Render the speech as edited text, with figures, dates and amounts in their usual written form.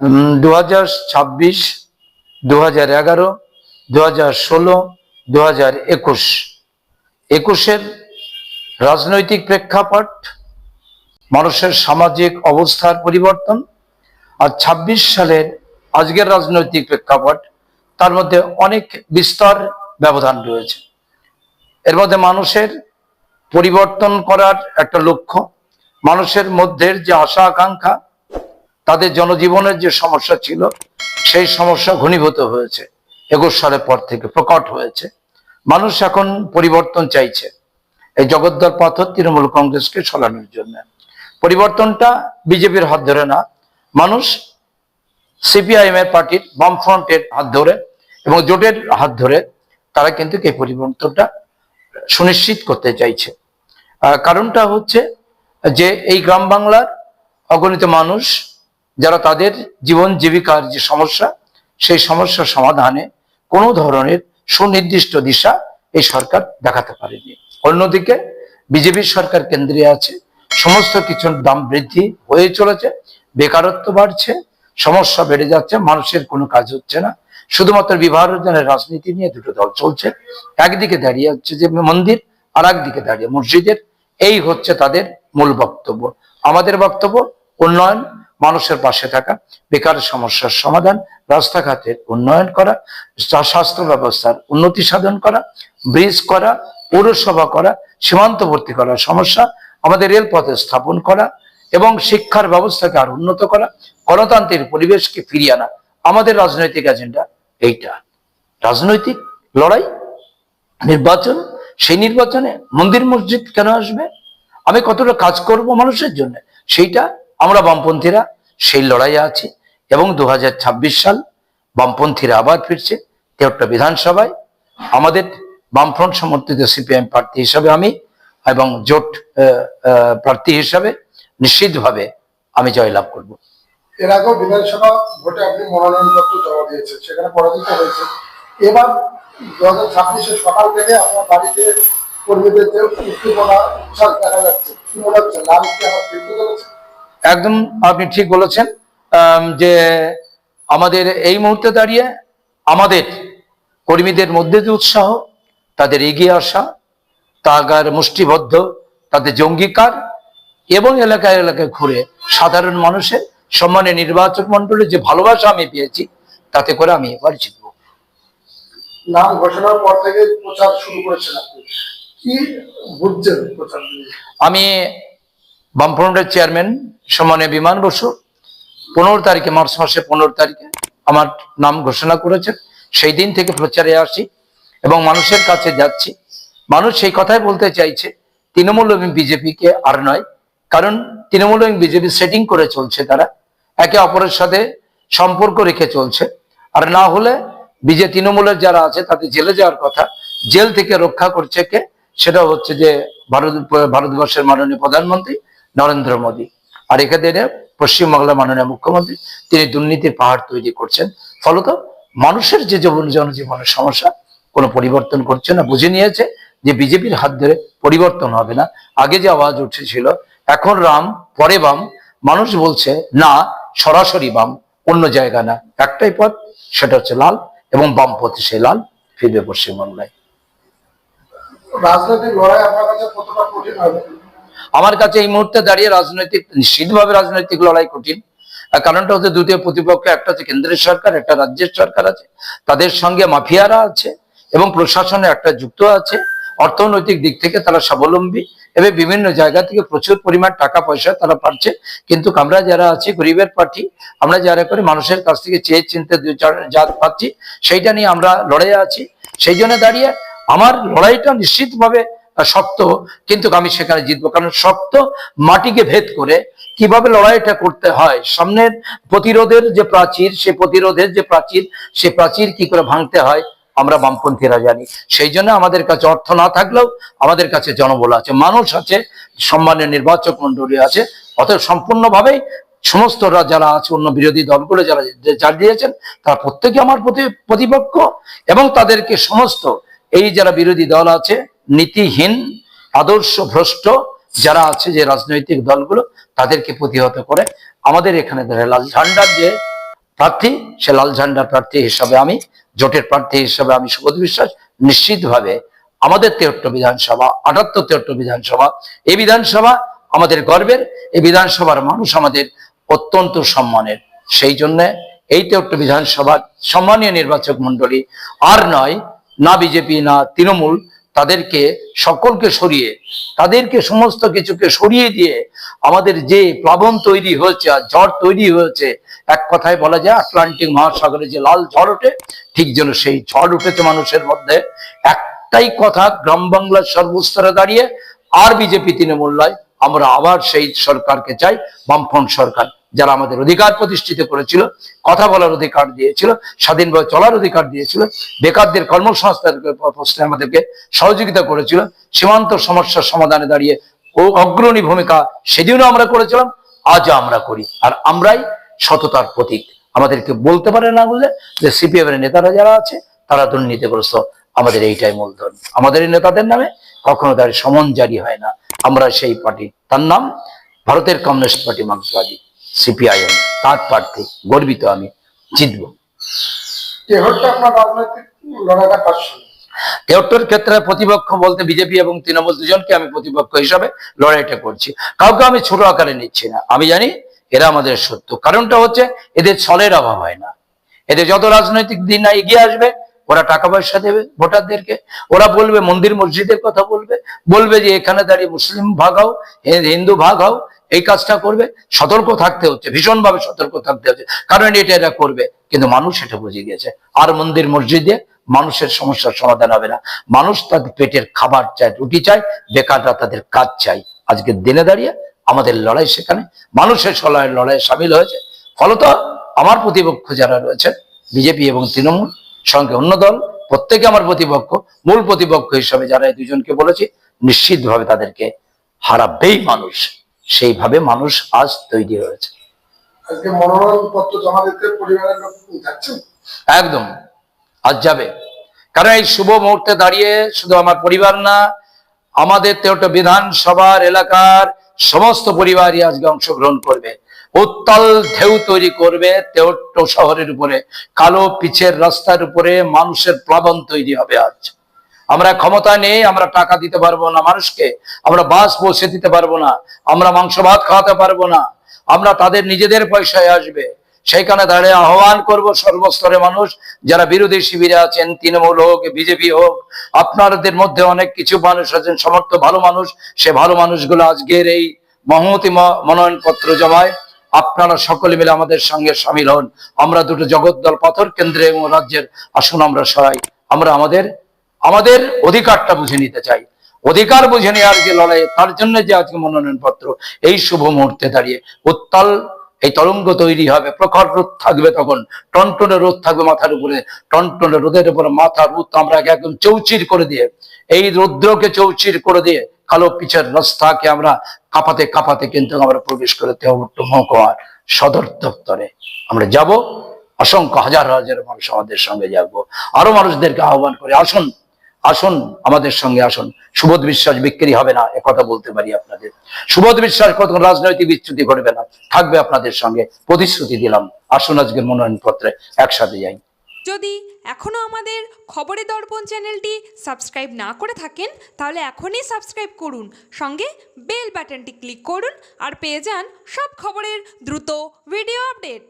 2026, 2011, 2016, 2021 একুশের রাজনৈতিক প্রেক্ষাপট, মানুষের সামাজিক অবস্থার পরিবর্তন, আর 26 সালের আজকের রাজনৈতিক প্রেক্ষাপট, তার মধ্যে অনেক বিস্তর ব্যবধান রয়েছে। এর মধ্যে মানুষের পরিবর্তন করার একটা লক্ষ্য, মানুষের মধ্যে যে আশা আকাঙ্ক্ষা, তাদের জনজীবনের যে সমস্যা ছিল, সেই সমস্যা ঘনীভূত হয়েছে 21 সালের পর থেকে প্রকট হয়েছে। মানুষ এখন পরিবর্তন চাইছে, এই জগদ্দল পাথর তৃণমূল কংগ্রেসকে সরানোর জন্য। পরিবর্তনটা বিজেপির হাত ধরে না, মানুষ সিপিআইএম এর পার্টির বামফ্রন্টের হাত ধরে এবং জোটের হাত ধরে তারা কিন্তু এই পরিবর্তনটা সুনিশ্চিত করতে চাইছে। কারণটা হচ্ছে যে এই গ্রাম বাংলার অগণিত মানুষ যারা তাদের জীবন জীবিকার যে সমস্যা, সেই সমস্যার সমাধানে কোনো ধরনের সুনির্দিষ্ট দিশা এই সরকার দেখাতে পারেনি। অন্যদিকে বিজেপি সরকার কেন্দ্রে আছে, সমস্ত কিছুর দাম বৃদ্ধি হয়ে চলেছে, বেকারত্ব বাড়ছে, সমস্যা বেড়ে যাচ্ছে, মানুষের কোনো কাজ হচ্ছে না, শুধুমাত্র বিভাজনের রাজনীতি নিয়ে দুটো দল চলছে। একদিকে দাঁড়িয়ে হচ্ছে যে মন্দির, আর একদিকে দাঁড়িয়ে মসজিদের। এই হচ্ছে তাদের মূল বক্তব্য। আমাদের বক্তব্য উন্নয়ন, মানুষের পাশে থাকা, বেকার সমস্যার সমাধান, রাস্তাঘাটের উন্নয়ন করা, স্বাস্থ্য ব্যবস্থার উন্নতি সাধন করা, ব্রিজ করা, পৌরসভা করা, সীমান্তবর্তী করার সমস্যা, আমাদের রেলপথে স্থাপন করা এবং শিক্ষার ব্যবস্থাকে আরো উন্নত করা, গণতান্ত্রিক পরিবেশকে ফিরিয়ে আনা। আমাদের রাজনৈতিক এজেন্ডা এইটা। রাজনৈতিক লড়াই, নির্বাচন, সেই নির্বাচনে মন্দির মসজিদ কেন আসবে, আমি কতটা কাজ করব মানুষের জন্য, সেইটা আমরা বামপন্থীরা সেই লড়াইয়ে আছি। এবং 2026 সাল বামপন্থীরা আবার ফিরছে 73টা বিধানসভায়। আমাদের বামফ্রন্ট সমর্থিত সিপিএম প্রার্থী হিসাবে আমি এবং জোট প্রার্থী হিসাবে নিশ্চিতভাবে আমি জয়লাভ করব। এর আগেও বিধানসভা ভোটে আপনি মনোনয়নপত্র জমা দিয়েছেন, সেখানে পরাজিত হয়েছে। এবার 2026 সকাল থেকে আপনার বাড়িতে কর্মীদের যে উদ্দীপনা উচ্ছ্বাস দেখা যাচ্ছে, কি মনে হচ্ছে, লাভ কি আমার ফিরতে চলেছে? একদম আপনি ঠিক বলেছেন যে আমাদের এই মুহূর্তে দাঁড়িয়ে আমাদের কর্মীদের মধ্যে যে উৎসাহ, তাদের এগিয়ে আসা, তাগার মুষ্টিবদ্ধ তাদের জঙ্গিকার এবং এলাকায় এলাকায় ঘুরে সাধারণ মানুষের সম্মানে নির্বাচক মন্ডলে যে ভালোবাসা আমি পেয়েছি, তাতে করে আমি এবার জিতব। নাম ঘোষণার পর থেকে প্রচার শুরু করেছেন, আপনি কি বুঝছেন প্রচার? আমি বামফ্রন্টের চেয়ারম্যান সম্মানীয় বিমান বসু 15 তারিখে, মার্চ মাসে 15 তারিখে আমার নাম ঘোষণা করেছেন। সেই দিন থেকে প্রচারে আসি এবং মানুষের কাছে যাচ্ছি। মানুষ সেই কথাই বলতে চাইছে, তৃণমূল এবং বিজেপিকে আর নয়। কারণ তৃণমূল এবং বিজেপি সেটিং করে চলছে, তারা একে অপরের সাথে সম্পর্ক রেখে চলছে। আর না হলে তৃণমূলের যারা আছে তাদের জেলে যাওয়ার কথা, জেল থেকে রক্ষা করছে কে? সেটা হচ্ছে যে ভারতবর্ষের মাননীয় প্রধানমন্ত্রী নরেন্দ্র মোদী। আর এখানে পশ্চিমবাংলার মাননীয় মুখ্যমন্ত্রী, তিনি দুর্নীতির পাহাড় তৈরি করছেন। ফলত মানুষের যে জনজীবনের সমস্যা কোনো পরিবর্তন করছে না। বুঝে নিয়েছে যে বিজেপির হাত ধরে পরিবর্তন হবে না। আগে যে আওয়াজ উঠেছিল এখন রাম পরে বাম, মানুষ বলছে না, সরাসরি বাম, অন্য জায়গা না, একটাই পথ, সেটা হচ্ছে লাল, এবং বাম পথে সেই লাল ফিরবে পশ্চিমবাংলায়। রাজনৈতিক লড়াই আপনার কাছে কতটা কঠিন হবে? আমার কাছে এই মুহূর্তে দাঁড়িয়ে নিশ্চিতভাবে রাজনৈতিক লড়াই কঠিন। কারণটা হচ্ছে দুটো প্রতিপক্ষ, একটা হচ্ছে কেন্দ্রের সরকার, একটা রাজ্যের সরকার আছে, তাদের সঙ্গে মাফিয়ারা আছে এবং প্রশাসনে একটা যুক্ত আছে। অর্থনৈতিক দিক থেকে তারা স্বাবলম্বী এবং বিভিন্ন জায়গা থেকে প্রচুর পরিমাণ টাকা পয়সা তারা পাচ্ছে। কিন্তু আমরা যারা আছি গরিবের পার্টি, আমরা যারা করে মানুষের কাছ থেকে চেয়ে চিনতে যা পাচ্ছি, সেইটা নিয়ে আমরা লড়াই আছি। সেই জন্য দাঁড়িয়ে আমার লড়াইটা নিশ্চিতভাবে শক্ত, কিন্তু আমি সেখানে জিতবো। কারণ শক্ত মাটিকে ভেদ করে কিভাবে লড়াইটা করতে হয়, সামনের প্রতিরোধের যে প্রাচীর, সে প্রাচীর কি করে ভাঙতে হয় আমরা বামপন্থীরা জানি। সেই জন্য আমাদের কাছে অর্থ না থাকলেও আমাদের কাছে জনবল আছে, মানুষ আছে, সম্মানীয় নির্বাচক মন্ডলী আছে। অতএব সম্পূর্ণভাবেই সমস্ত যারা আছে, অন্য বিরোধী দলগুলো যারা দিয়েছেন, তারা প্রত্যেকে আমার প্রতিপক্ষ। এবং তাদেরকে সমস্ত এই যারা বিরোধী দল আছে, নীতিহীন, আদর্শ ভ্রষ্ট যারা আছে, যে রাজনৈতিক দলগুলো, তাদেরকে প্রতিহত করে আমাদের এখানে লাল ঝান্ডার যে প্রার্থী, সে লাল ঝান্ডার প্রার্থী হিসাবে আমি, জোটের প্রার্থী হিসাবে আমি সুবোধ বিশ্বাস নিশ্চিতভাবে আমাদের 73 বিধানসভা, 78 73 বিধানসভা, এই বিধানসভা আমাদের গর্বের, এই বিধানসভার মানুষ আমাদের অত্যন্ত সম্মানের। সেই জন্য এই 73 বিধানসভার সম্মানীয় নির্বাচক মন্ডলী আর নয়, না বিজেপি না তৃণমূল, তাদেরকে সকলকে সরিয়ে, তাদেরকে সমস্ত কিছুকে সরিয়ে দিয়ে আমাদের যে প্লাবন তৈরি হয়েছে আর ঝড় তৈরি হয়েছে, এক কথায় বলা যায় আটলান্টিক মহাসাগরে যে লাল ঝড় ওঠে, ঠিক যেন সেই ঝড় উঠেছে মানুষের মধ্যে। একটাই কথা গ্রাম বাংলার সর্বস্তরে দাঁড়িয়ে, আর বিজেপি তৃণমূল নয়, আমরা আবার সেই সরকারকে চাই, বামফ্রন্ট সরকার, যারা আমাদের অধিকার প্রতিষ্ঠিত করেছিল, কথা বলার অধিকার দিয়েছিল, স্বাধীনভাবে চলার অধিকার দিয়েছিল, বেকারদের কর্মসংস্থান প্রশ্নে আমাদেরকে সহযোগিতা করেছিল, সীমান্ত সমস্যার সমাধানে দাঁড়িয়ে ও অগ্রণী ভূমিকা সেদিনও আমরা করেছিলাম, আজও আমরা করি। আর আমরাই সততার প্রতীক। আমাদেরকে বলতে পারে না বলে যে সিপিএম এর নেতারা যারা আছে তারা দুর্নীতিগ্রস্ত, আমাদের এইটাই মূলধন। আমাদের এই নেতাদের নামে কখনো তার সমন জারি হয় না। আমরা সেই পার্টি, তার নাম ভারতের কমিউনিস্ট পার্টি মার্ক্সবাদী, সিপিআইএম, তার প্রার্থী, গর্বিত আমি, জিতবো। তেহট্টে আপনার রাজনৈতিক লড়াইটা কার সঙ্গে? 73 ক্ষেত্রে প্রতিপক্ষ বলতে বিজেপি এবং তৃণমূল দুজনকে আমি প্রতিপক্ষ হিসাবে লড়াইটা করছি। কাউকে আমি ছোট আকারে নিচ্ছি না। আমি জানি এরা আমাদের শত্রু। কারণটা হচ্ছে এদের ছলের অভাব হয় না। এদের যত রাজনৈতিক দিন এগিয়ে আসবে, ওরা টাকা পয়সা দেবে ভোটারদেরকে, ওরা বলবে মন্দির মসজিদের কথা বলবে, বলবে যে এখানে দাঁড়িয়ে মুসলিম ভাগ হও, হিন্দু ভাগ হও, এই কাজটা করবে। সতর্ক থাকতে হচ্ছে, ভীষণভাবে সতর্ক থাকতে হচ্ছে, কারণ এটা এরা করবে। কিন্তু মানুষ এটা বুঝে গিয়েছে, আর মন্দির মসজিদে মানুষের সমস্যার সমাধান হবে না। মানুষ তাদের পেটের খাবার চায়, রুটি চায়, বেকাররা তাদের কাজ চাই। আজকের দিনে দাঁড়িয়ে আমাদের লড়াই সেখানে মানুষের লড়াইয়ে সামিল হয়েছে। ফলত আমার প্রতিপক্ষ যারা রয়েছে বিজেপি এবং তৃণমূল, সঙ্গে অন্য দল, প্রত্যেকে আমার প্রতিপক্ষ। মূল প্রতিপক্ষ হিসাবে যারা এই দুজনকে বলেছি, নিশ্চিতভাবে তাদেরকে হারাবেই মানুষ। সেইভাবে মানুষ আজ তৈরি হয়েছে। আজকে মনোনয়ন পত্র জমা দিতে পরিবারের লোক যাচ্ছেন? একদম আজ যাবে। কারণ এই শুভ মুহূর্তে দাঁড়িয়ে শুধু আমার পরিবার না, আমাদের 73 বিধানসভার এলাকার সমস্ত পরিবারই আজকে অংশগ্রহণ করবে। উত্তাল ঢেউ তৈরি করবে 73 শহরের উপরে, কালো পিচের রাস্তার উপরে মানুষের প্লাবন তৈরি হবে। আজ আমরা ক্ষমতা নেই, আমরা টাকা দিতে পারবো না মানুষকে, আমরা বাস পৌঁছে দিতে পারবো না, আমরা মাংস ভাত খাওয়াতে পারবো না, আমরা তাদের নিজেদের পয়সায় আসবে। সেইখানে দাঁড়িয়ে আহ্বান করব সর্বস্তরে মানুষ যারা বিরোধী শিবিরে আছেন, তৃণমূল হোক বিজেপি হোক, আপনাদের মধ্যে অনেক কিছু মানুষ আছেন সমর্থ ভালো মানুষ, সে ভালো মানুষগুলো আজকের এই মহমতি মনোনয়ন পত্র জমায় আপনারা সকলে মিলে আমাদের সঙ্গে সামিল হন। আমরা দুটো জগদ্দল পাথর কেন্দ্রে এবং রাজ্যের আসন আমরা সরাই। আমরা আমাদের অধিকারটা বুঝে নিতে চাই। অধিকার বুঝে নেওয়ার যে লড়াই, তার জন্য যে আজকে মনোনয়ন পত্র, এই শুভ মুহূর্তে দাঁড়িয়ে উত্তাল এই তরঙ্গ তৈরি হবে। প্রখর রোদ থাকবে, তখন টনটনে রোদ থাকবে মাথার উপরে, টনটনে রোদের উপরে মাথার রোদ আমরা একদম চৌচির করে দিয়ে, এই রৌদ্রকে চৌচির করে দিয়ে কালো পিচের রাস্তাকে আমরা কাঁপাতে কাঁপাতে কিন্তু আমরা প্রবেশ করে তেহট্ট মহকুমার সদর দপ্তরে আমরা যাব। অসংখ্য হাজার হাজার মানুষ আমাদের সঙ্গে যাবো। আরো মানুষদেরকে আহ্বান করে আসুন, আসুন আমাদের সঙ্গে আসুন। সুবোধ বিশ্বাস বিক্রি হবে না, একথা বলতে পারি আপনাদের। সুবোধ বিশ্বাস কত রাজনৈতিক বিচ্যুতি ঘটবে না, থাকবে আপনাদের সঙ্গে, প্রতিশ্রুতি দিলাম। আসুন আজকের মনোনয়ন পত্রে একসাথে যাই। যদি এখনও আমাদের খবরের দর্পণ চ্যানেলটি সাবস্ক্রাইব না করে থাকেন, তাহলে এখনই সাবস্ক্রাইব করুন, সঙ্গে বেল বাটনটি ক্লিক করুন আর পেয়ে যান সব খবরের দ্রুত ভিডিও আপডেট।